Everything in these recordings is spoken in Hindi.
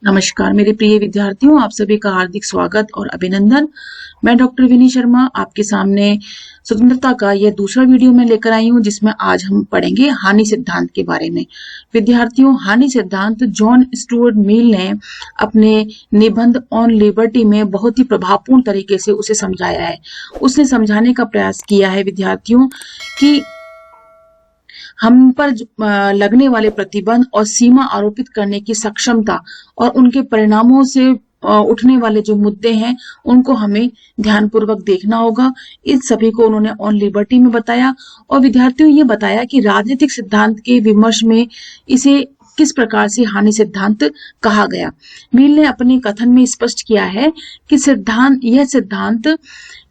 नमस्कार मेरे प्रिय विद्यार्थियों, आप सभी का हार्दिक स्वागत और अभिनंदन। मैं डॉक्टर विनी शर्मा आपके सामने स्वतंत्रता का यह दूसरा वीडियो में लेकर आई हूं, जिसमें आज हम पढ़ेंगे हानि सिद्धांत के बारे में। विद्यार्थियों, हानि सिद्धांत जॉन स्टुअर्ट मिल ने अपने निबंध ऑन लिबर्टी में बहुत ही प्रभावपूर्ण तरीके से उसे समझाया है। उसने समझाने का प्रयास किया है विद्यार्थियों कि हम पर लगने वाले प्रतिबंध और सीमा आरोपित करने की सक्षमता और उनके परिणामों से उठने वाले जो मुद्दे हैं उनको हमें ध्यानपूर्वक देखना होगा। इन सभी को उन्होंने ऑन लिबर्टी में बताया और विद्यार्थियों ये बताया कि राजनीतिक सिद्धांत के विमर्श में इसे किस प्रकार से हानि सिद्धांत कहा गया। मिल ने अपने कथन में स्पष्ट किया है कि यह सिद्धांत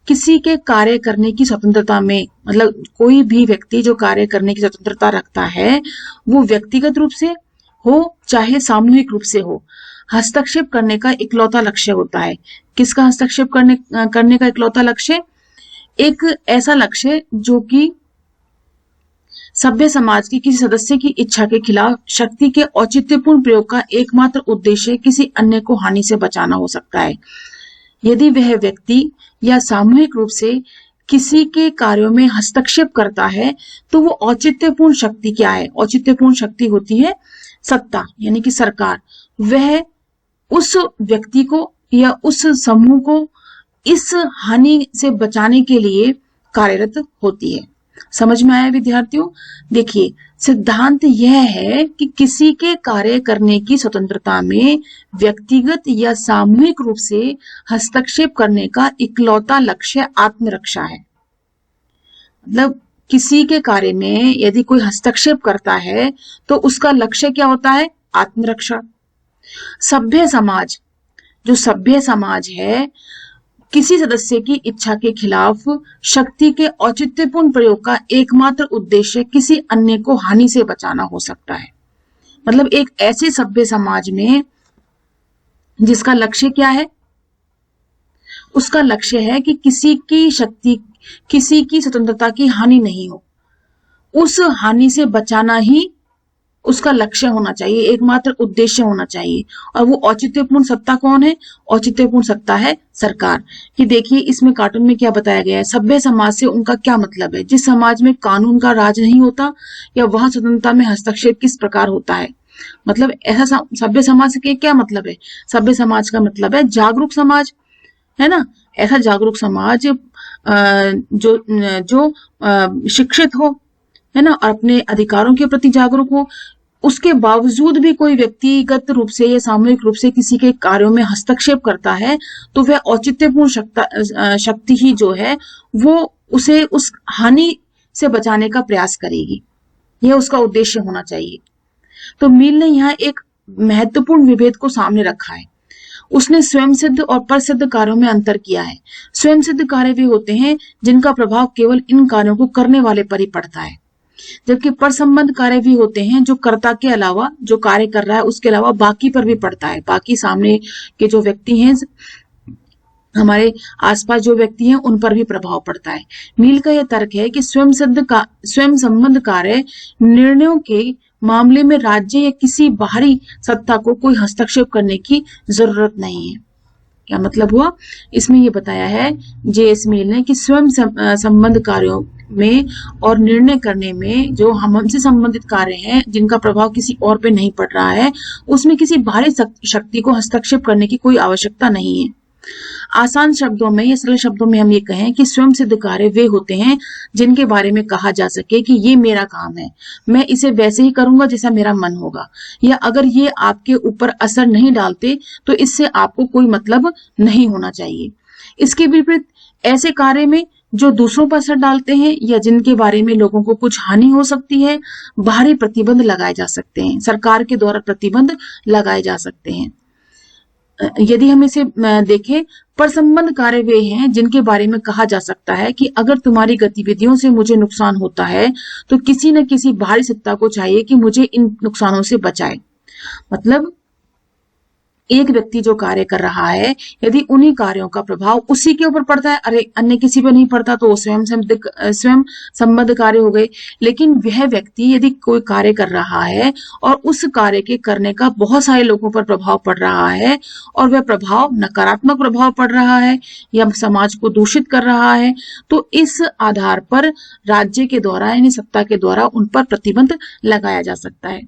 किसी के कार्य करने की स्वतंत्रता में, मतलब कोई भी व्यक्ति जो कार्य करने की स्वतंत्रता रखता है वो व्यक्तिगत रूप से हो चाहे सामूहिक रूप से हो, हस्तक्षेप करने का इकलौता लक्ष्य होता है। किसका हस्तक्षेप करने का इकलौता लक्ष्य? एक ऐसा लक्ष्य जो कि सभ्य समाज के किसी सदस्य की इच्छा के खिलाफ शक्ति के औचित्यपूर्ण प्रयोग का एकमात्र उद्देश्य किसी अन्य को हानि से बचाना हो सकता है। यदि वह व्यक्ति या सामूहिक रूप से किसी के कार्यों में हस्तक्षेप करता है तो वो औचित्यपूर्ण शक्ति क्या है? औचित्यपूर्ण शक्ति होती है सत्ता, यानी कि सरकार। वह उस व्यक्ति को या उस समूह को इस हानि से बचाने के लिए कार्यरत होती है। समझ में आया विद्यार्थियों? देखिए, सिद्धांत यह है कि किसी के कार्य करने की स्वतंत्रता में व्यक्तिगत या सामूहिक रूप से हस्तक्षेप करने का इकलौता लक्ष्य आत्मरक्षा है। मतलब किसी के कार्य में यदि कोई हस्तक्षेप करता है तो उसका लक्ष्य क्या होता है? आत्मरक्षा। सभ्य समाज, जो सभ्य समाज है, किसी सदस्य की इच्छा के खिलाफ शक्ति के औचित्यपूर्ण प्रयोग का एकमात्र उद्देश्य किसी अन्य को हानि से बचाना हो सकता है। मतलब एक ऐसे सभ्य समाज में जिसका लक्ष्य क्या है? उसका लक्ष्य है कि किसी की शक्ति, किसी की स्वतंत्रता की हानि नहीं हो, उस हानि से बचाना ही उसका लक्ष्य होना चाहिए, एकमात्र उद्देश्य होना चाहिए। और वो औचित्यपूर्ण सत्ता कौन है? औचित्यपूर्ण सत्ता है सरकार। कि देखिए इसमें कार्टून में क्या बताया गया है। सभ्य समाज से उनका क्या मतलब है? जिस समाज में कानून का राज नहीं होता या वहां स्वतंत्रता में हस्तक्षेप किस प्रकार होता है। मतलब ऐसा सभ्य समाज के क्या मतलब है? सभ्य समाज का मतलब है जागरूक समाज, है ना। ऐसा जागरूक समाज जो जो शिक्षित हो, है ना, और अपने अधिकारों के प्रति जागरूक हो, उसके बावजूद भी कोई व्यक्तिगत रूप से या सामूहिक रूप से किसी के कार्यों में हस्तक्षेप करता है तो वह औचित्यपूर्ण शक्ति ही जो है वो उसे उस हानि से बचाने का प्रयास करेगी। यह उसका उद्देश्य होना चाहिए। तो मिल ने यहाँ एक महत्वपूर्ण विभेद को सामने रखा है। उसने स्वयं सिद्ध और परसिद्ध कार्यों में अंतर किया है। स्वयं सिद्ध कार्य वे होते हैं जिनका प्रभाव केवल इन कार्यों को करने वाले पर ही पड़ता है, जबकि पर संबंध कार्य भी होते हैं जो कर्ता के अलावा, जो कार्य कर रहा है उसके अलावा बाकी पर भी पड़ता है। बाकी सामने के जो व्यक्ति हैं, हमारे आसपास जो व्यक्ति हैं, उन पर भी प्रभाव पड़ता है। मिल का यह तर्क है कि स्वयं संबंध कार्य निर्णयों के मामले में राज्य या किसी बाहरी सत्ता को कोई हस्तक्षेप करने की जरूरत नहीं है। क्या मतलब हुआ? इसमें ये बताया है जे.एस. मिल ने कि स्वयं संबंध कार्यों में और निर्णय करने में जो हमसे संबंधित कार्य हैं जिनका प्रभाव किसी और पे नहीं पड़ रहा है, उसमें किसी बाहरी शक्ति को हस्तक्षेप करने की कोई आवश्यकता नहीं है। आसान शब्दों में या सरल शब्दों में हम ये कहें कि स्वयं सिद्ध कार्य वे होते हैं जिनके बारे में कहा जा सके कि ये मेरा काम है, मैं इसे वैसे ही करूंगा जैसा मेरा मन होगा, या अगर ये आपके ऊपर असर नहीं डालते तो इससे आपको कोई मतलब नहीं होना चाहिए। इसके विपरीत ऐसे कार्य में जो दूसरों पर असर डालते हैं या जिनके बारे में लोगों को कुछ हानि हो सकती है, बाहरी प्रतिबंध लगाए जा सकते हैं, सरकार के द्वारा प्रतिबंध लगाए जा सकते हैं। यदि हम इसे देखें, पर संबंध कार्य वे हैं जिनके बारे में कहा जा सकता है कि अगर तुम्हारी गतिविधियों से मुझे नुकसान होता है तो किसी न किसी बाहरी सत्ता को चाहिए कि मुझे इन नुकसानों से बचाए। मतलब एक व्यक्ति जो कार्य कर रहा है, यदि उन्हीं कार्यों का प्रभाव उसी के ऊपर पड़ता है, अरे अन्य किसी पे नहीं पड़ता, तो वो स्वयं संबद्ध कार्य हो गए। लेकिन वह व्यक्ति यदि कोई कार्य कर रहा है और उस कार्य के करने का बहुत सारे लोगों पर प्रभाव पड़ रहा है, और वह प्रभाव नकारात्मक प्रभाव पड़ रहा है या समाज को दूषित कर रहा है, तो इस आधार पर राज्य के द्वारा यानी सत्ता के द्वारा उन पर प्रतिबंध लगाया जा सकता है।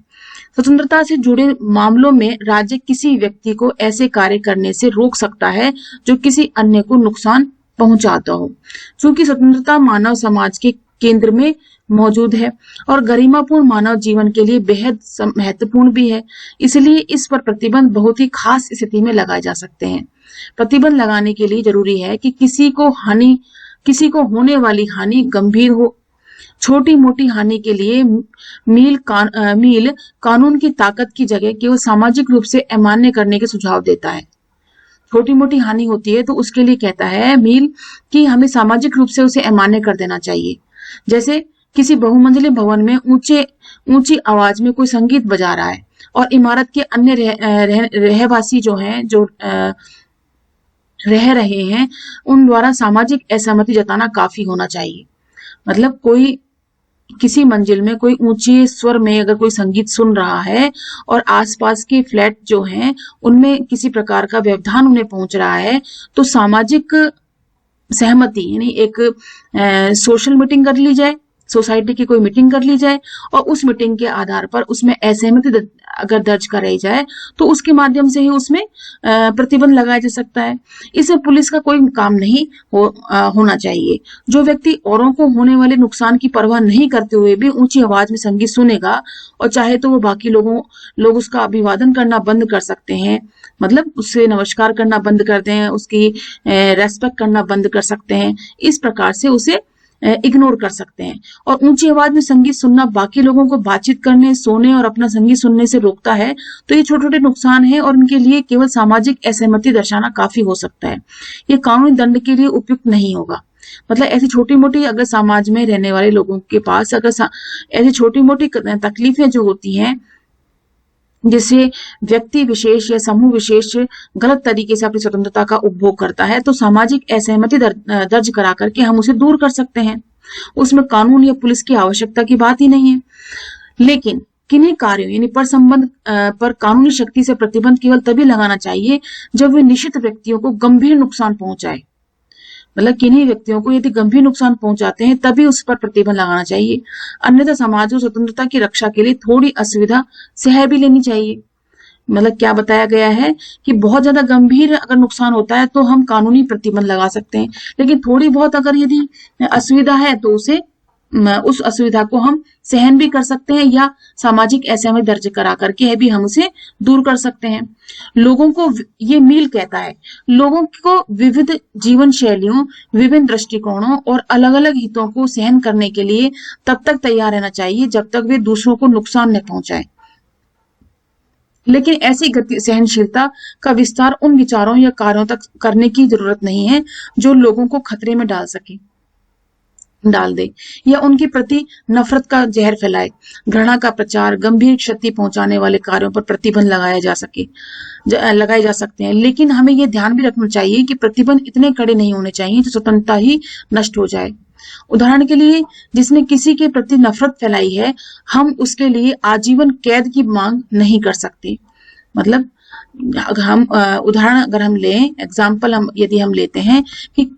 स्वतंत्रता से जुड़े मामलों में राज्य किसी व्यक्ति को ऐसे कार्य करने से रोक सकता है जो किसी अन्य को नुकसान पहुंचाता हो। क्योंकि स्वतंत्रता मानव समाज के केंद्र में मौजूद है और गरिमापूर्ण मानव जीवन के लिए बेहद महत्वपूर्ण भी है, इसलिए इस पर प्रतिबंध बहुत ही खास स्थिति में लगाए जा सकते हैं। प्रतिबंध लगाने के लिए जरूरी है कि किसी को होने वाली हानि गंभीर हो। छोटी मोटी हानि के लिए मील कानून की ताकत की जगह केवल सामाजिक रूप से अमान्य करने के सुझाव देता है। छोटी मोटी हानि होती है तो उसके लिए कहता है मील कि हमें सामाजिक रूप से उसे अमान्य कर देना चाहिए। जैसे किसी बहुमंजिले भवन में ऊंची आवाज में कोई संगीत बजा रहा है और इमारत के अन्य रहवासी जो हैं जो रह रहे हैं उन द्वारा सामाजिक असहमति जताना काफी होना चाहिए। मतलब कोई किसी मंजिल में कोई ऊंचे स्वर में अगर कोई संगीत सुन रहा है और आसपास के फ्लैट जो हैं उनमें किसी प्रकार का व्यवधान उन्हें पहुंच रहा है, तो सामाजिक सहमति यानी एक सोशल मीटिंग कर ली जाए, सोसाइटी की कोई मीटिंग कर ली जाए और उस मीटिंग के आधार पर उसमें असहमति अगर दर्ज कराई जाए तो उसके माध्यम से ही उसमें प्रतिबंध लगाया जा सकता है। इसमें पुलिस का कोई काम नहीं होना चाहिए। जो व्यक्ति औरों को होने वाले नुकसान की परवाह नहीं करते हुए भी ऊंची आवाज में संगीत सुनेगा और चाहे तो वो बाकी लोग उसका अभिवादन करना बंद कर सकते हैं, मतलब उससे नमस्कार करना बंद कर दें, उसकी रेस्पेक्ट करना बंद कर सकते हैं, इस प्रकार से उसे इग्नोर कर सकते हैं। और ऊंची आवाज में संगीत सुनना बाकी लोगों को बातचीत करने, सोने और अपना संगीत सुनने से रोकता है, तो ये छोटे छोटे नुकसान हैं और उनके लिए केवल सामाजिक असहमति दर्शाना काफी हो सकता है। ये कानूनी दंड के लिए उपयुक्त नहीं होगा। मतलब ऐसी छोटी मोटी अगर समाज में रहने वाले लोगों के पास अगर ऐसी छोटी मोटी तकलीफें जो होती हैं जिससे व्यक्ति विशेष या समूह विशेष गलत तरीके से अपनी स्वतंत्रता का उपभोग करता है, तो सामाजिक असहमति दर्ज करा करके हम उसे दूर कर सकते हैं। उसमें कानून या पुलिस की आवश्यकता की बात ही नहीं है। लेकिन किन्हीं कार्यों यानी पर संबंध पर कानूनी शक्ति से प्रतिबंध केवल तभी लगाना चाहिए जब वे निश्चित व्यक्तियों को गंभीर नुकसान पहुंचाए। मतलब किन्हीं व्यक्तियों को यदि गंभीर नुकसान पहुंचाते हैं तभी उस पर प्रतिबंध लगाना चाहिए, अन्यथा समाज और स्वतंत्रता की रक्षा के लिए थोड़ी असुविधा सह भी लेनी चाहिए। मतलब क्या बताया गया है कि बहुत ज्यादा गंभीर अगर नुकसान होता है तो हम कानूनी प्रतिबंध लगा सकते हैं, लेकिन थोड़ी बहुत अगर यदि असुविधा है तो उस असुविधा को हम सहन भी कर सकते हैं या सामाजिक असहमति दर्ज करा करके भी हम उसे दूर कर सकते हैं। लोगों को ये मील कहता है लोगों को विविध जीवन शैलियों, विभिन्न दृष्टिकोणों और अलग अलग हितों को सहन करने के लिए तब तक तैयार रहना चाहिए जब तक वे दूसरों को नुकसान न पहुंचाए। लेकिन ऐसी सहनशीलता का विस्तार उन विचारों या कार्यों तक करने की जरूरत नहीं है जो लोगों को खतरे में डाल दे या उनके प्रति नफरत का जहर फैलाए। घृणा का प्रचार, गंभीर क्षति पहुंचाने वाले कार्यों पर प्रतिबंध लगाए जा सकते हैं, लेकिन हमें यह ध्यान भी रखना चाहिए कि प्रतिबंध इतने कड़े नहीं होने चाहिए जो स्वतंत्रता ही नष्ट हो जाए। उदाहरण के लिए, जिसने किसी के प्रति नफरत फैलाई है, हम उसके लिए आजीवन कैद की मांग नहीं कर सकते। मतलब हम उदाहरण अगर हम लें, एग्जाम्पल यदि हम लेते हैं कि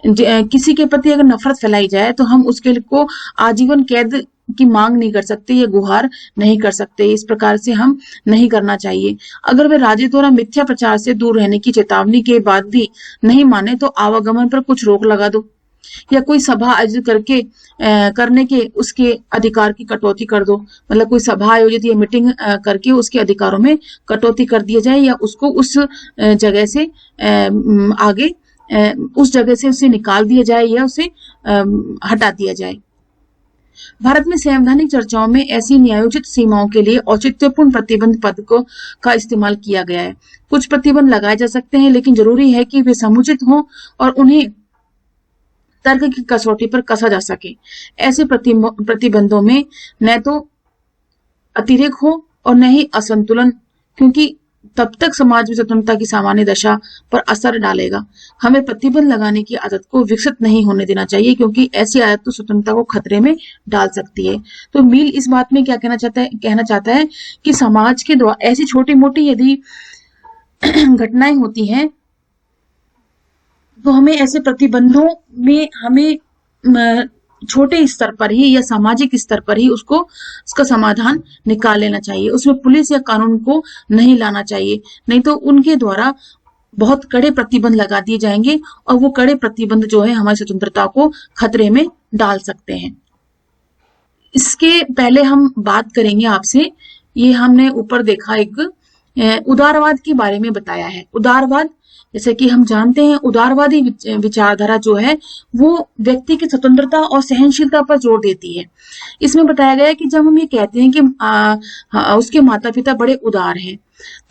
किसी के प्रति अगर नफरत फैलाई जाए तो हम उसके को आजीवन कैद की मांग नहीं कर सकते या गुहार नहीं कर सकते। इस प्रकार से हम नहीं करना चाहिए। अगर वे राज्य द्वारा मिथ्या प्रचार से दूर रहने की चेतावनी के बाद भी नहीं माने तो आवागमन पर कुछ रोक लगा दो या कोई सभा आयोजित करने के उसके अधिकार की कटौती कर दो। मतलब कोई सभा आयोजित या मीटिंग करके उसके अधिकारों में कटौती कर दिया जाए या उसको उस जगह से आगे उस जगह से उसे निकाल दिया जाए या उसे हटा दिया जाए। भारत में संवैधानिक चर्चाओं में ऐसी न्यायोचित सीमाओं के लिए औचित्यपूर्ण प्रतिबंध पद का इस्तेमाल किया गया है। कुछ प्रतिबंध लगाए जा सकते हैं, लेकिन जरूरी है कि वे समुचित हों और उन्हें तर्क की कसौटी पर कसा जा सके। ऐसे प्रतिबंधों में न तो अतिरेक हो और न ही असंतुलन, क्योंकि तब तक समाज में स्वतंत्रता की सामान्य दशा पर असर डालेगा। हमें प्रतिबंध लगाने की आदत को विकसित नहीं होने देना चाहिए, क्योंकि ऐसी आदत तो स्वतंत्रता को खतरे में डाल सकती है। तो मिल इस बात में क्या कहना चाहता है कि समाज के द्वारा ऐसी छोटी मोटी यदि घटनाएं होती हैं तो हमें ऐसे प्रतिबंधों में हमें छोटे स्तर पर ही या सामाजिक स्तर पर ही उसका समाधान निकाल लेना चाहिए। उसमें पुलिस या कानून को नहीं लाना चाहिए, नहीं तो उनके द्वारा बहुत कड़े प्रतिबंध लगा दिए जाएंगे और वो कड़े प्रतिबंध जो है हमारी स्वतंत्रता को खतरे में डाल सकते हैं। इसके पहले हम बात करेंगे आपसे, ये हमने ऊपर देखा एक उदारवाद के बारे में बताया है। उदारवाद, जैसे कि हम जानते हैं, उदारवादी विचारधारा जो है वो व्यक्ति की स्वतंत्रता और सहनशीलता पर जोर देती है। इसमें बताया गया है कि जब हम ये कहते हैं कि उसके माता पिता बड़े उदार हैं,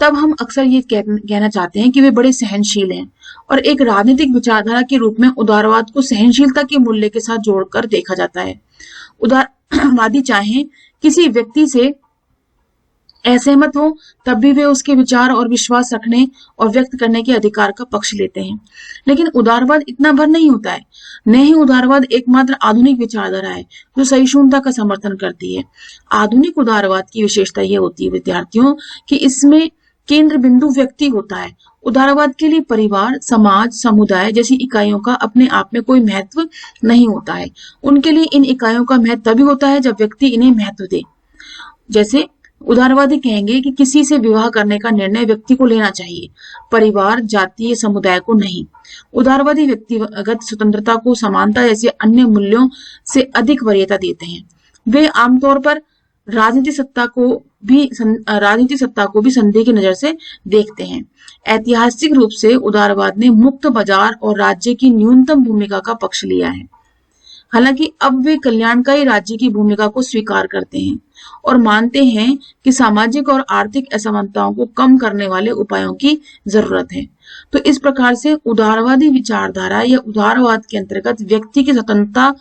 तब हम अक्सर ये कहना चाहते हैं कि वे बड़े सहनशील हैं। और एक राजनीतिक विचारधारा के रूप में उदारवाद को सहनशीलता के मूल्य के साथ जोड़कर देखा जाता है। उदारवादी चाहे किसी व्यक्ति से असहमत हो, तब भी वे उसके विचार और विश्वास रखने और व्यक्त करने के अधिकार का पक्ष लेते हैं। लेकिन उदारवाद इतना भर नहीं होता है। न ही उदारवाद एकमात्र आधुनिक विचारधारा है जो सहिष्णुता का समर्थन करती है। आधुनिक उदारवाद की विशेषता यह होती है विद्यार्थियों कि इसमें केंद्र बिंदु व्यक्ति होता है। उदारवाद के लिए परिवार, समाज, समुदाय जैसी इकाइयों का अपने आप में कोई महत्व नहीं होता है। उनके लिए इन इकाइयों का महत्व तभी होता है जब व्यक्ति इन्हें महत्व दे। जैसे उदारवादी कहेंगे कि किसी से विवाह करने का निर्णय व्यक्ति को लेना चाहिए, परिवार, जाति या समुदाय को नहीं। उदारवादी व्यक्तिगत स्वतंत्रता को समानता जैसे अन्य मूल्यों से अधिक वरीयता देते हैं। वे आमतौर पर राजनीतिक सत्ता को भी संदेह की नजर से देखते हैं। ऐतिहासिक रूप से उदारवाद ने मुक्त बाजार और राज्य की न्यूनतम भूमिका का पक्ष लिया है। हालांकि अब वे कल्याणकारी राज्य की भूमिका को स्वीकार करते हैं और मानते हैं कि सामाजिक और आर्थिक असमानताओं को कम करने वाले उपायों की जरूरत है। तो इस प्रकार से उदारवादी विचारधारा या उदारवाद के अंतर्गत व्यक्ति की स्वतंत्रता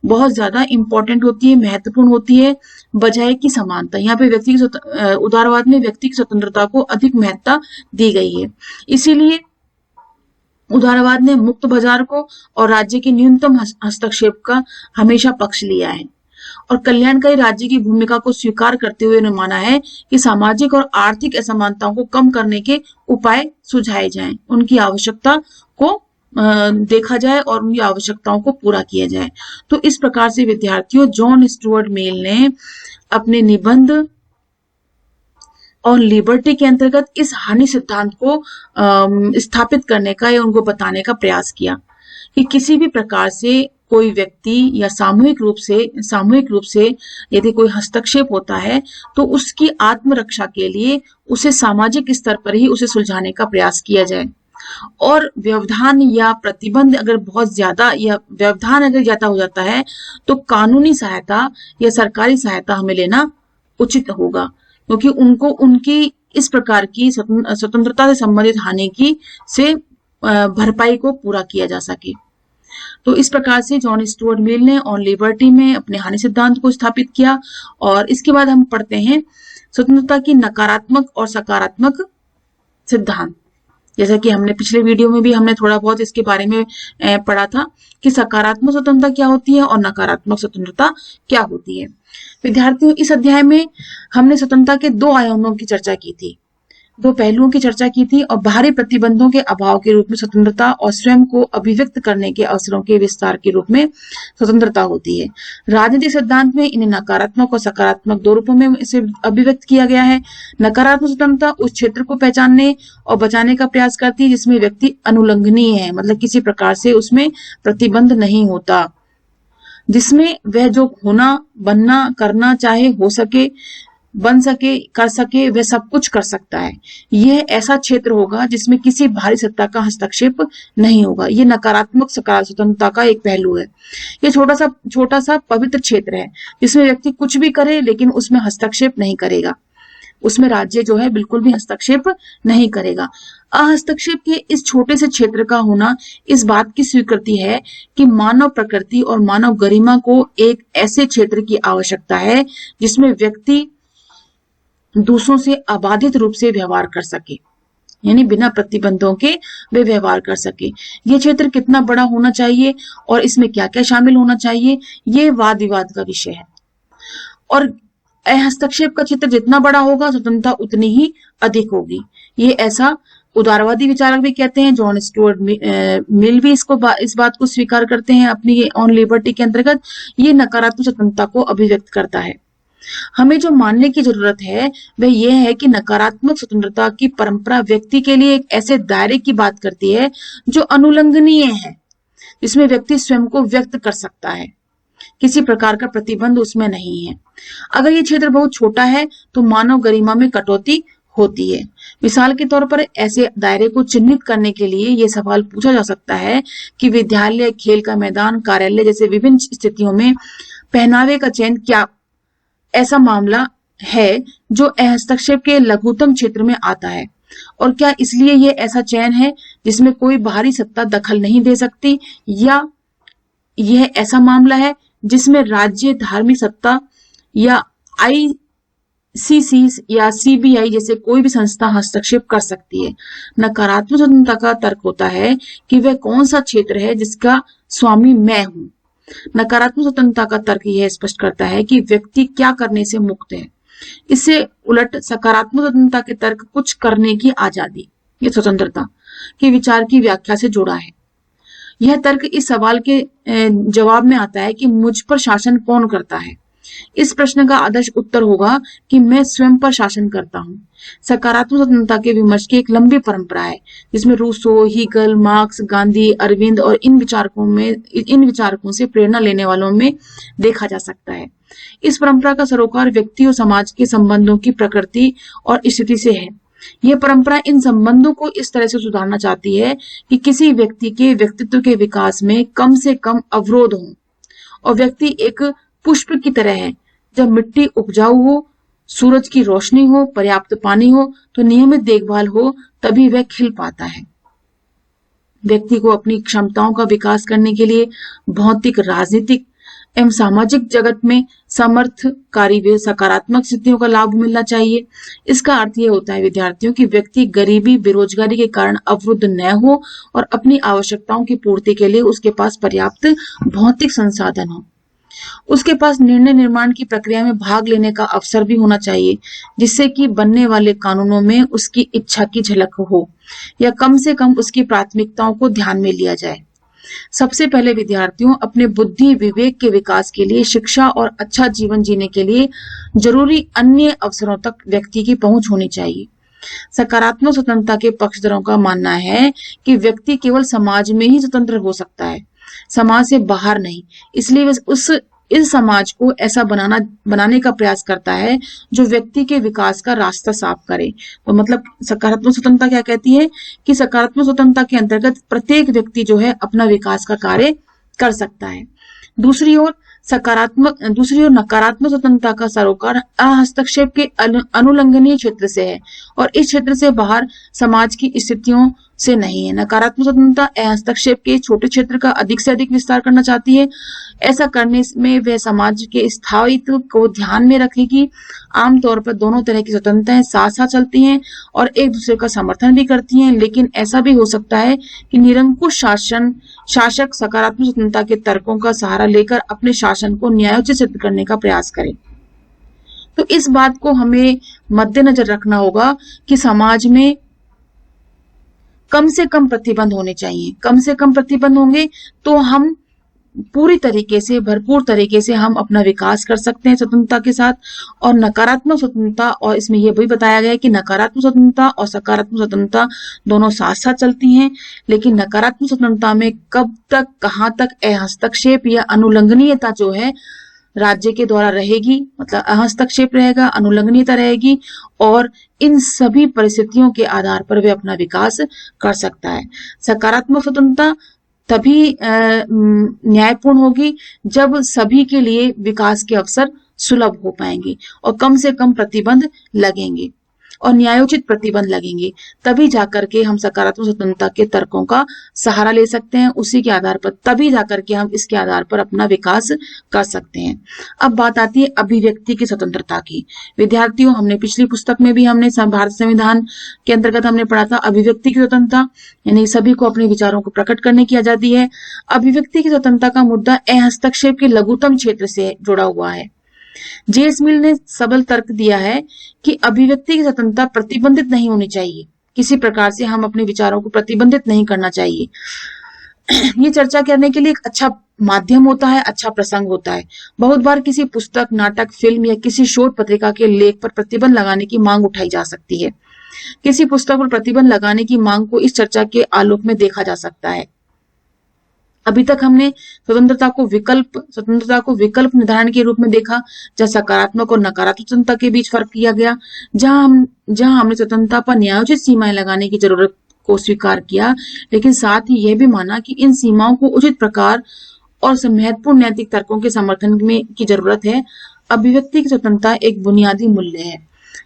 बहुत ज्यादा इंपॉर्टेंट होती है, महत्वपूर्ण होती है, बजाय की समानता। यहाँ पे उदारवाद में व्यक्ति की स्वतंत्रता को अधिक महत्ता दी गई है। इसीलिए उदारवाद ने मुक्त बाजार को और राज्य के न्यूनतम हस्तक्षेप का हमेशा पक्ष लिया है और कल्याणकारी राज्य की भूमिका को स्वीकार करते हुए उन्होंने माना है कि सामाजिक और आर्थिक असमानताओं को कम करने के उपाय सुझाए जाएं, उनकी आवश्यकता को देखा जाए और उनकी आवश्यकताओं को पूरा किया जाए। तो इस प्रकार से विद्यार्थियों, जॉन स्टुअर्ट मिल ने अपने निबंध और लिबर्टी के अंतर्गत इस हानि सिद्धांत को स्थापित करने का या उनको बताने का प्रयास किया कि किसी भी प्रकार से कोई व्यक्ति या सामूहिक रूप से यदि कोई हस्तक्षेप होता है तो उसकी आत्मरक्षा के लिए उसे सामाजिक स्तर पर ही उसे सुलझाने का प्रयास किया जाए। और व्यवधान या प्रतिबंध अगर बहुत ज्यादा या व्यवधान अगर ज्यादा हो जाता है तो कानूनी सहायता या सरकारी सहायता हमें लेना उचित होगा, क्योंकि उनको उनकी इस प्रकार की स्वतंत्रता से संबंधित हानि की से भरपाई को पूरा किया जा सके। तो इस प्रकार से जॉन स्टुअर्ट मिल ने ऑन लिबर्टी में अपने हानि सिद्धांत को स्थापित किया। और इसके बाद हम पढ़ते हैं स्वतंत्रता की नकारात्मक और सकारात्मक सिद्धांत। जैसा कि हमने पिछले वीडियो में भी हमने थोड़ा बहुत इसके बारे में पढ़ा था कि सकारात्मक स्वतंत्रता क्या होती है और नकारात्मक स्वतंत्रता क्या होती है। विद्यार्थियों, इस अध्याय में हमने स्वतंत्रता के दो आयामों की चर्चा की थी, दो पहलुओं की चर्चा की थी और बाहरी प्रतिबंधों के अभाव के रूप में स्वतंत्रता और स्वयं को अभिव्यक्त करने के अवसरों के विस्तार के रूप में स्वतंत्रता होती है। राजनीतिक सिद्धांत में इन्हें नकारात्मक और सकारात्मक दो रूपों में इसे अभिव्यक्त किया गया है। नकारात्मक स्वतंत्रता उस क्षेत्र को पहचानने और बचाने का प्रयास करती है जिसमें व्यक्ति अनुल्लंघनीय है, मतलब किसी प्रकार से उसमें प्रतिबंध नहीं होता, जिसमें वह जो होना, बनना, करना चाहे, हो सके, बन सके, कर सके, वह सब कुछ कर सकता है। यह ऐसा क्षेत्र होगा जिसमें किसी बाहरी सत्ता का हस्तक्षेप नहीं होगा। ये नकारात्मक स्वतंत्रता का एक पहलू है। ये छोटा सा पवित्र क्षेत्र है जिसमें व्यक्ति कुछ भी करे लेकिन उसमें हस्तक्षेप नहीं करेगा, उसमें राज्य जो है बिल्कुल भी हस्तक्षेप नहीं करेगा। अहस्तक्षेप के इस छोटे से क्षेत्र का होना इस बात की स्वीकृति है कि मानव प्रकृति और मानव गरिमा को एक ऐसे क्षेत्र की आवश्यकता है जिसमें व्यक्ति दूसरों से अबाधित रूप से व्यवहार कर सके। यानी बिना प्रतिबंधों के वे व्यवहार कर सके। ये क्षेत्र कितना बड़ा होना चाहिए और इसमें क्या क्या शामिल होना चाहिए, ये वाद विवाद का विषय है। और हस्तक्षेप का क्षेत्र जितना बड़ा होगा स्वतंत्रता उतनी ही अधिक होगी। ये ऐसा उदारवादी विचारक भी कहते हैं, जॉन स्टुअर्ट मिल भी इस बात को स्वीकार करते हैं अपनी ऑन लिबर्टी के अंतर्गत। ये नकारात्मक स्वतंत्रता को अभिव्यक्त करता है। हमें जो मानने की जरूरत है वह यह है कि नकारात्मक स्वतंत्रता की परंपरा व्यक्ति के लिए एक ऐसे दायरे की बात करती है जो अनुल्लंघनीय है, जिसमें व्यक्ति स्वयं को व्यक्त कर सकता है, किसी प्रकार का प्रतिबंध उसमें नहीं है। अगर ये क्षेत्र बहुत छोटा है तो मानव गरिमा में कटौती होती है। मिसाल के तौर पर ऐसे दायरे को चिन्हित करने के लिए यह सवाल पूछा जा सकता है कि विद्यालय, खेल का मैदान, कार्यालय जैसे विभिन्न स्थितियों में पहनावे का चयन क्या ऐसा मामला है जो हस्तक्षेप के लघुतम क्षेत्र में आता है, और क्या इसलिए यह ऐसा चयन है जिसमें कोई बाहरी सत्ता दखल नहीं दे सकती, या यह ऐसा मामला है जिसमें राज्य, धार्मिक सत्ता या आईसीसी या सीबीआई जैसे कोई भी संस्था हस्तक्षेप कर सकती है। नकारात्मक स्वतंत्रता का तर्क होता है कि वह कौन सा क्षेत्र है जिसका स्वामी मैं हूं। नकारात्मक स्वतंत्रता का तर्क यह स्पष्ट करता है कि व्यक्ति क्या करने से मुक्त है। इससे उलट सकारात्मक स्वतंत्रता के तर्क कुछ करने की आजादी, ये स्वतंत्रता के विचार की व्याख्या से जुड़ा है। यह तर्क इस सवाल के जवाब में आता है कि मुझ पर शासन कौन करता है। इस प्रश्न का आदर्श उत्तर होगा कि मैं स्वयं पर शासन करता हूं। सकारात्मक स्वतंत्रता के विमर्श की एक लंबी परंपरा है, जिसमें Rousseau, Hegel, Marx, Gandhi, Arvind और इन विचारकों से प्रेरणा लेने वालों में देखा जा सकता है। इस परंपरा का सरोकार व्यक्ति और समाज के संबंधों की प्रकृति और स्थिति से है। यह परंपरा इन संबंधों को इस तरह से सुधारना चाहती है कि किसी व्यक्ति के व्यक्तित्व के विकास में कम से कम अवरोध हो, और व्यक्ति एक पुष्प की तरह है। जब मिट्टी उपजाऊ हो, सूरज की रोशनी हो, पर्याप्त पानी हो, तो नियमित देखभाल हो, तभी वह खिल पाता है। व्यक्ति को अपनी क्षमताओं का विकास करने के लिए भौतिक, राजनीतिक एवं सामाजिक जगत में समर्थकारी व सकारात्मक स्थितियों का लाभ मिलना चाहिए। इसका अर्थ यह होता है विद्यार्थियों कि व्यक्ति गरीबी, बेरोजगारी के कारण अवरुद्ध न हो और अपनी आवश्यकताओं की पूर्ति के लिए उसके पास पर्याप्त भौतिक संसाधन हो। उसके पास निर्णय निर्माण की प्रक्रिया में भाग लेने का अवसर भी होना चाहिए, जिससे कि बनने वाले कानूनों में उसकी इच्छा की झलक हो, या कम से कम उसकी प्राथमिकताओं को ध्यान में लिया जाए। सबसे पहले विद्यार्थियों अपने बुद्धि विवेक के विकास के लिए, शिक्षा और अच्छा जीवन जीने के लिए जरूरी अन्य अवसरों तक व्यक्ति की पहुंच होनी चाहिए। सकारात्मक स्वतंत्रता के पक्षधरों का मानना है कि व्यक्ति केवल समाज में ही स्वतंत्र हो सकता है, समाज से बाहर नहीं। इसलिए वह इस समाज को ऐसा बनाने का प्रयास करता है जो व्यक्ति के विकास का रास्ता साफ करे। तो मतलब सकारात्मक स्वतंत्रता क्या कहती है कि सकारात्मक स्वतंत्रता के अंतर्गत प्रत्येक व्यक्ति जो है अपना विकास का कार्य कर सकता है। दूसरी ओर नकारात्मक स्वतंत्रता का सरोकार हस्तक्षेप के अनुल्लंघनीय क्षेत्र से है, और इस क्षेत्र से बाहर समाज की स्थितियों से नहीं है। नकारात्मक स्वतंत्रता हस्तक्षेप के छोटे क्षेत्र का अधिक से अधिक विस्तार करना चाहती है। ऐसा करने में वह समाज के स्थायित्व को ध्यान में रखेगी। आमतौर पर दोनों तरह की स्वतंत्रताएं साथ साथ चलती हैं और एक दूसरे का समर्थन भी करती हैं, लेकिन ऐसा भी हो सकता है कि निरंकुश शासक सकारात्मक स्वतंत्रता के तर्कों का सहारा लेकर अपने शासन को न्यायोचित सिद्ध करने का प्रयास करे। तो इस बात को हमें मद्देनजर रखना होगा कि समाज में कम से कम प्रतिबंध होने चाहिए। कम से कम प्रतिबंध होंगे तो हम पूरी तरीके से, भरपूर तरीके से हम अपना विकास कर सकते हैं स्वतंत्रता के साथ। और नकारात्मक स्वतंत्रता, और इसमें यह भी बताया गया है कि नकारात्मक स्वतंत्रता और सकारात्मक स्वतंत्रता दोनों साथ साथ चलती हैं, लेकिन नकारात्मक स्वतंत्रता में कब तक, कहां तक हस्तक्षेप या अनुल्लंघनीयता जो है राज्य के द्वारा रहेगी, मतलब हस्तक्षेप रहेगा, अनुल्लंघनीयता रहेगी, और इन सभी परिस्थितियों के आधार पर वे अपना विकास कर सकता है। सकारात्मक स्वतंत्रता तभी न्यायपूर्ण होगी जब सभी के लिए विकास के अवसर सुलभ हो पाएंगे और कम से कम प्रतिबंध लगेंगे। और न्यायोचित प्रतिबंध लगेंगे, तभी जाकर के हम सकारात्मक स्वतंत्रता के तर्कों का सहारा ले सकते हैं। उसी के आधार पर तभी जाकर के हम इसके आधार पर अपना विकास कर सकते हैं। अब बात आती है अभिव्यक्ति की स्वतंत्रता की। विद्यार्थियों, हमने पिछली पुस्तक में भी हमने भारत संविधान के अंतर्गत हमने पढ़ा था अभिव्यक्ति की स्वतंत्रता, यानी सभी को अपने विचारों को प्रकट करने की आजादी है। अभिव्यक्ति की स्वतंत्रता का मुद्दा हस्तक्षेप के लघुत्तम क्षेत्र से जुड़ा हुआ है। जेम्स मिल ने सबल तर्क दिया है कि अभिव्यक्ति की स्वतंत्रता प्रतिबंधित नहीं होनी चाहिए, किसी प्रकार से हम अपने विचारों को प्रतिबंधित नहीं करना चाहिए। ये चर्चा करने के लिए एक अच्छा माध्यम होता है, अच्छा प्रसंग होता है। बहुत बार किसी पुस्तक, नाटक, फिल्म या किसी शोध पत्रिका के लेख पर प्रतिबंध लगाने की मांग उठाई जा सकती है। किसी पुस्तक पर प्रतिबंध लगाने की मांग को इस चर्चा के आलोक में देखा जा सकता है। अभी तक हमने स्वतंत्रता को विकल्प निर्धारण के रूप में देखा, जहां सकारात्मक और नकारात्मक स्वतंत्रता के बीच फर्क किया गया, जहां हमने स्वतंत्रता पर न्यायोचित सीमाएं लगाने की जरूरत को स्वीकार किया, लेकिन साथ ही यह भी माना कि इन सीमाओं को उचित प्रकार और महत्वपूर्ण नैतिक तर्कों के समर्थन में की जरूरत है। अभिव्यक्ति की स्वतंत्रता एक बुनियादी मूल्य है।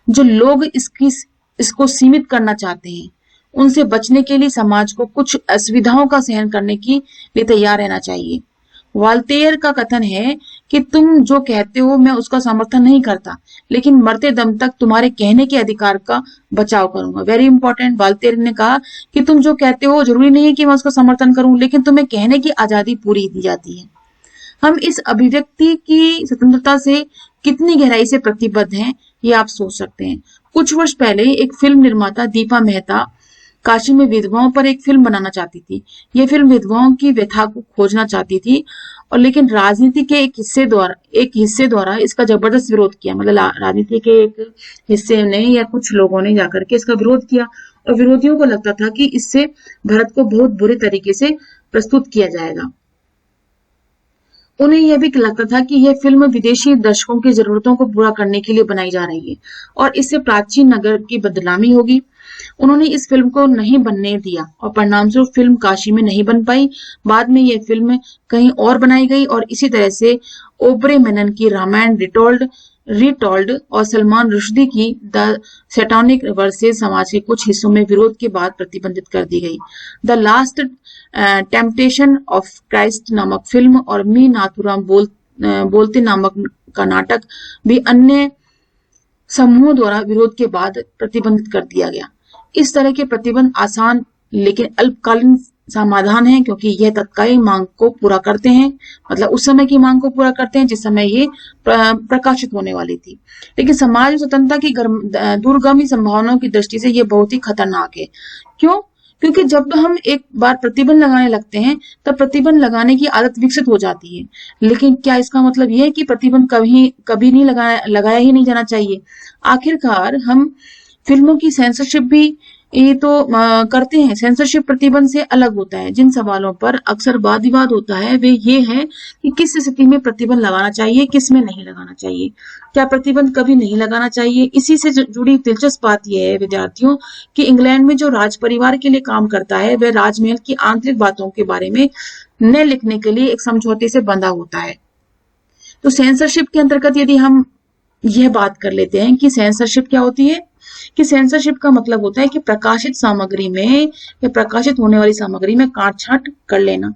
जो लोग इसको सीमित करना चाहते हैं, उनसे बचने के लिए समाज को कुछ असुविधाओं का सहन करने के लिए तैयार रहना चाहिए। वाल्तेयर का कथन है कि तुम जो कहते हो मैं उसका समर्थन नहीं करता, लेकिन मरते दम तक तुम्हारे कहने के अधिकार का बचाव करूंगा। Very important. वाल्तेयर ने कहा कि तुम जो कहते हो जरूरी नहीं है कि मैं उसका समर्थन करूं, लेकिन तुम्हें कहने की आजादी पूरी दी जाती है। हम इस अभिव्यक्ति की स्वतंत्रता से कितनी गहराई से प्रतिबद्ध हैं, ये आप सोच सकते हैं। कुछ वर्ष पहले एक फिल्म निर्माता दीपा मेहता काशी में विधवाओं पर एक फिल्म बनाना चाहती थी। ये फिल्म विधवाओं की व्यथा को खोजना चाहती थी, और लेकिन राजनीति के एक हिस्से द्वारा इसका जबरदस्त विरोध किया। मतलब राजनीति के एक हिस्से ने या कुछ लोगों ने जाकर के इसका विरोध किया, और विरोधियों को लगता था कि इससे भारत को बहुत बुरे तरीके से प्रस्तुत किया जाएगा। उन्हें यह भी लगता था कि यह फिल्म विदेशी दर्शकों की जरूरतों को पूरा करने के लिए बनाई जा रही है और इससे प्राचीन नगर की बदनामी होगी। उन्होंने इस फिल्म को नहीं बनने दिया और परिणामस्वरूप फिल्म काशी में नहीं बन पाई। बाद में यह फिल्म कहीं और बनाई गई और इसी तरह से ओबरे मेनन की रामायण रिटोल्ड और सलमान रुश्दी की द सैटानिक वर्सेस समाज के कुछ हिस्सों में विरोध के बाद प्रतिबंधित कर दी गई। The last temptation of Christ नामक फिल्म और मी नाथुराम बोलते नामक का नाटक भी अन्य समूहों द्वारा विरोध के बाद प्रतिबंधित कर दिया गया। इस तरह के प्रतिबंध आसान लेकिन अल्पकालीन समाधान है, क्योंकि यह तत्कालीन मांग को पूरा करते हैं, मतलब उस समय की मांग को पूरा करते हैं जिस समय ये प्रकाशित होने वाली थी। लेकिन समाज स्वतंत्रता की दूरगामी संभावनाओं की दृष्टि से यह बहुत ही खतरनाक है। क्यों? क्योंकि जब हम एक बार प्रतिबंध लगाने लगते हैं तब प्रतिबंध लगाने की आदत विकसित हो जाती है। लेकिन क्या इसका मतलब यह है कि प्रतिबंध कभी नहीं लगाया ही नहीं जाना चाहिए? आखिरकार हम फिल्मों की सेंसरशिप भी ये तो करते हैं। सेंसरशिप प्रतिबंध से अलग होता है। जिन सवालों पर अक्सर वाद विवाद होता है वे ये है कि किस स्थिति में प्रतिबंध लगाना चाहिए, किस में नहीं लगाना चाहिए, क्या प्रतिबंध कभी नहीं लगाना चाहिए। इसी से जुड़ी दिलचस्प बात यह है विद्यार्थियों कि इंग्लैंड में जो राज परिवार के लिए काम करता है वह राजमहल की आंतरिक बातों के बारे में न लिखने के लिए एक समझौते से बंधा होता है। तो सेंसरशिप के अंतर्गत यदि हम यह बात कर लेते हैं कि सेंसरशिप क्या होती है, कि सेंसरशिप का मतलब होता है कि प्रकाशित सामग्री में या प्रकाशित होने वाली सामग्री में काट-छांट कर लेना।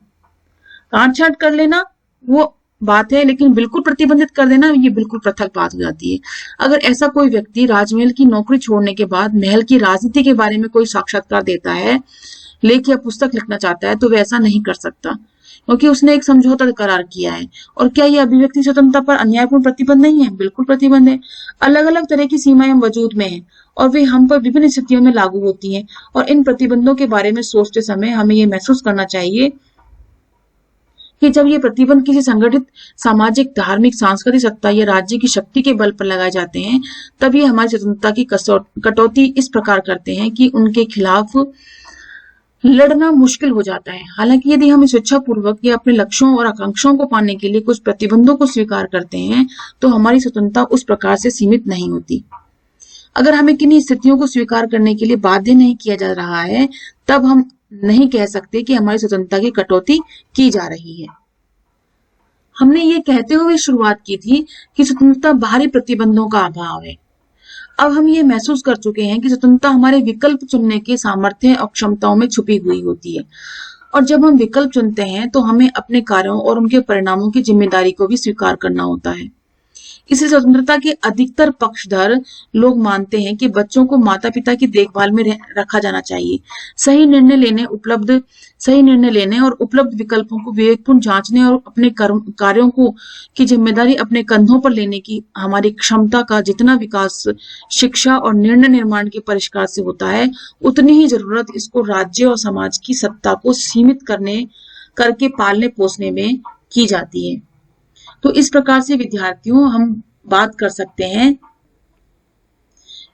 काट-छांट कर लेना वो बात है, लेकिन बिल्कुल प्रतिबंधित कर देना ये बिल्कुल पृथक बात हो जाती है। अगर ऐसा कोई व्यक्ति राजमहल की नौकरी छोड़ने के बाद महल की राजनीति के बारे में कोई साक्षात्कार देता है, लेख या पुस्तक लिखना चाहता है, तो वह ऐसा नहीं कर सकता क्योंकि उसने एक समझौता करार किया है। और क्या यह अभिव्यक्ति स्वतंत्रता पर अन्यायपूर्ण प्रतिबंध नहीं है? बिल्कुल प्रतिबंध है। अलग अलग तरह की सीमाएं वजूद में हैं और वे हम पर विभिन्न स्थितियों में लागू होती हैं, और इन प्रतिबंधों के बारे में सोचते समय हमें यह महसूस करना चाहिए कि जब ये प्रतिबंध किसी संगठित सामाजिक, धार्मिक, सांस्कृतिक सत्ता या राज्य की शक्ति के बल पर लगाए जाते हैं, तब ये हमारी स्वतंत्रता की कटौती इस प्रकार करते हैं कि उनके खिलाफ लड़ना मुश्किल हो जाता है। हालांकि यदि हम स्वेच्छा पूर्वक या अपने लक्ष्यों और आकांक्षाओं को पाने के लिए कुछ प्रतिबंधों को स्वीकार करते हैं, तो हमारी स्वतंत्रता उस प्रकार से सीमित नहीं होती। अगर हमें किन्हीं स्थितियों को स्वीकार करने के लिए बाध्य नहीं किया जा रहा है, तब हम नहीं कह सकते कि हमारी स्वतंत्रता की कटौती की जा रही है। हमने ये कहते हुए शुरुआत की थी कि स्वतंत्रता बाहरी प्रतिबंधों का अभाव है। अब हम ये महसूस कर चुके हैं कि स्वतंत्रता हमारे विकल्प चुनने के सामर्थ्य और क्षमताओं में छुपी हुई होती है, और जब हम विकल्प चुनते हैं तो हमें अपने कार्यों और उनके परिणामों की जिम्मेदारी को भी स्वीकार करना होता है। इसलिए स्वतंत्रता के अधिकतर पक्षधर लोग मानते हैं कि बच्चों को माता पिता की देखभाल में रखा जाना चाहिए। सही निर्णय लेने और उपलब्ध विकल्पों को विवेकपूर्ण जांचने और अपने कार्यों को की जिम्मेदारी अपने कंधों पर लेने की हमारी क्षमता का जितना विकास शिक्षा और निर्णय निर्माण के परिष्कार से होता है, उतनी ही जरूरत इसको राज्य और समाज की सत्ता को सीमित करके पालने पोसने में की जाती है। तो इस प्रकार से विद्यार्थियों हम बात कर सकते हैं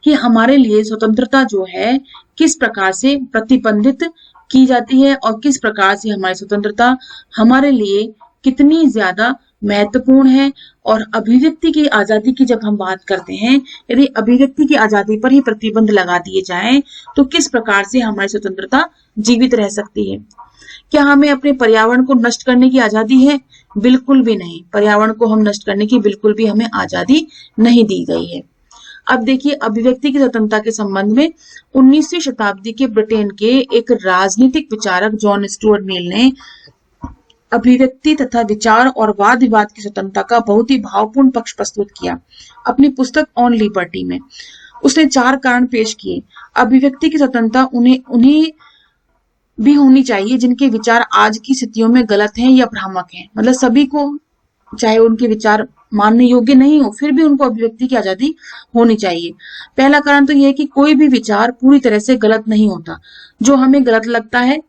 कि हमारे लिए स्वतंत्रता जो है किस प्रकार से प्रतिबंधित की जाती है और किस प्रकार से हमारी स्वतंत्रता हमारे लिए कितनी ज्यादा महत्वपूर्ण है। और अभिव्यक्ति की आजादी की जब हम बात करते हैं, यदि अभिव्यक्ति की आजादी पर ही प्रतिबंध लगा दिए जाएं तो किस प्रकार से हमारी स्वतंत्रता जीवित रह सकती है। क्या हमें अपने पर्यावरण को नष्ट करने की आजादी है? बिल्कुल भी नहीं। पर्यावरण को हम नष्ट करने की बिल्कुल भी हमें आजादी नहीं दी गई है। अब देखिए, अभिव्यक्ति की स्वतंत्रता के संबंध में 19वीं शताब्दी के ब्रिटेन के एक राजनीतिक विचारक जॉन स्टुअर्ट मिल ने अभिव्यक्ति तथा विचार और वाद विवाद की स्वतंत्रता का बहुत ही भावपूर्ण पक्ष प्रस्तुत किया अपनी पुस्तक ऑन लिबर्टी में। उसने 4 कारण पेश किए। अभिव्यक्ति की स्वतंत्रता उन्हें भी होनी चाहिए जिनके विचार आज की स्थितियों में गलत हैं या भ्रामक हैं। मतलब सभी को, चाहे उनके विचार मानने योग्य नहीं हो, फिर भी उनको अभिव्यक्ति की आजादी होनी चाहिए। पहला कारण तो यह है कि कोई भी विचार पूरी तरह से गलत नहीं होता। जो हमें गलत लगता है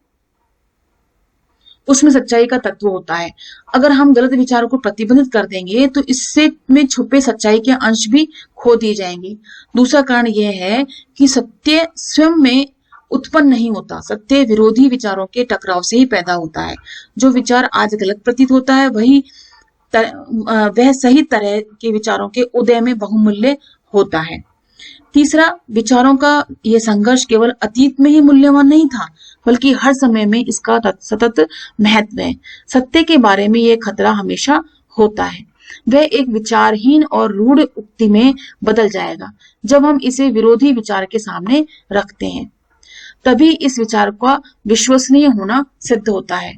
उसमें सच्चाई का तत्व होता है। अगर हम गलत विचारों को प्रतिबंधित कर देंगे तो इससे में छुपे सच्चाई के अंश भी खो दिए जाएंगे। दूसरा कारण यह है कि सत्य स्वयं में उत्पन्न नहीं होता, सत्य विरोधी विचारों के टकराव से ही पैदा होता है। जो विचार आज गलत प्रतीत होता है वह सही तरह के विचारों के उदय में बहुमूल्य होता है। तीसरा, विचारों का यह संघर्ष केवल अतीत में ही मूल्यवान नहीं था, बल्कि हर समय में इसका सतत महत्व है। सत्य के बारे में यह खतरा हमेशा होता है, वह एक विचारहीन और रूढ़ उक्ति में बदल जाएगा जब हम इसे विरोधी विचार के सामने रखते हैं। तभी इस विचार का विश्वसनीय होना सिद्ध होता है।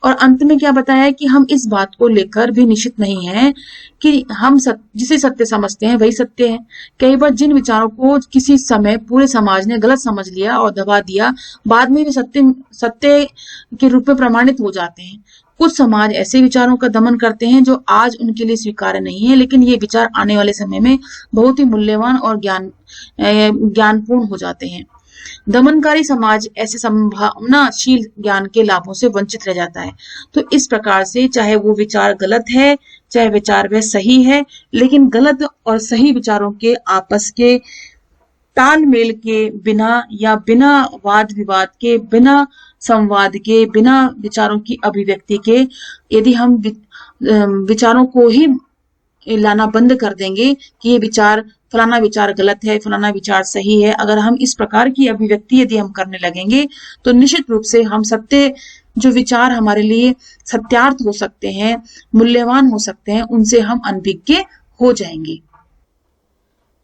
और अंत में क्या बताया है कि हम इस बात को लेकर भी निश्चित नहीं है कि हम जिसे सत्य समझते हैं वही सत्य है। कई बार जिन विचारों को किसी समय पूरे समाज ने गलत समझ लिया और दबा दिया, बाद में भी सत्य के रूप में प्रमाणित हो जाते हैं। कुछ समाज ऐसे विचारों का दमन करते हैं जो आज उनके लिए स्वीकार्य नहीं है, लेकिन ये विचार आने वाले समय में बहुत ही मूल्यवान और ज्ञानपूर्ण हो जाते हैं। दमनकारी समाज ऐसे संभावनाशील ज्ञान के लाभों से वंचित रह जाता है। तो इस प्रकार से चाहे वो विचार गलत है, चाहे विचार वह सही है, लेकिन गलत और सही विचारों के आपस के तालमेल के बिना या बिना वाद विवाद के, बिना संवाद के, बिना विचारों की अभिव्यक्ति के, यदि हम विचारों को ही लाना बंद कर देंगे कि ये विचार, फलाना विचार गलत है, फलाना विचार सही है, अगर हम इस प्रकार की अभिव्यक्ति यदि हम करने लगेंगे तो निश्चित रूप से हम सत्य, जो विचार हमारे लिए सत्यार्थ हो सकते हैं, मूल्यवान हो सकते हैं, उनसे हम अनभिज्ञ हो जाएंगे।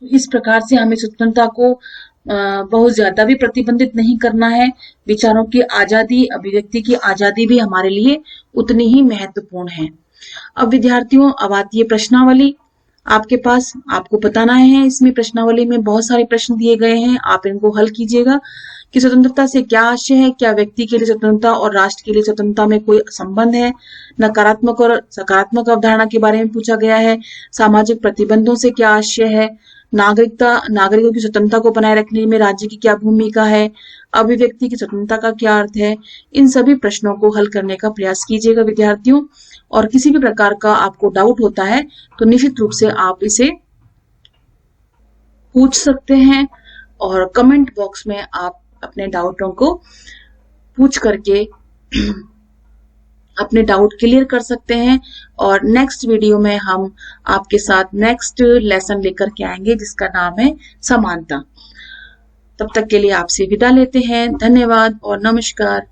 तो इस प्रकार से हमें स्वतंत्रता को बहुत ज्यादा भी प्रतिबंधित नहीं करना है। विचारों की आजादी, अभिव्यक्ति की आजादी भी हमारे लिए उतनी ही महत्वपूर्ण है। अब विद्यार्थियों, अब आती है प्रश्नावली आपके पास। आपको बताना है, इसमें प्रश्नावली में बहुत सारे प्रश्न दिए गए हैं, आप इनको हल कीजिएगा कि स्वतंत्रता से क्या आशय है, क्या व्यक्ति के लिए स्वतंत्रता और राष्ट्र के लिए स्वतंत्रता में कोई संबंध है, नकारात्मक और सकारात्मक अवधारणा के बारे में पूछा गया है, सामाजिक प्रतिबंधों से क्या आशय है, नागरिकों की स्वतंत्रता को बनाए रखने में राज्य की क्या भूमिका है, अभिव्यक्ति की स्वतंत्रता का क्या अर्थ है। इन सभी प्रश्नों को हल करने का प्रयास कीजिएगा विद्यार्थियों। और किसी भी प्रकार का आपको डाउट होता है तो निश्चित रूप से आप इसे पूछ सकते हैं और कमेंट बॉक्स में आप अपने डाउटों को पूछ करके अपने डाउट क्लियर कर सकते हैं। और नेक्स्ट वीडियो में हम आपके साथ नेक्स्ट लेसन लेकर के आएंगे जिसका नाम है समानता। तब तक के लिए आपसे विदा लेते हैं। धन्यवाद और नमस्कार।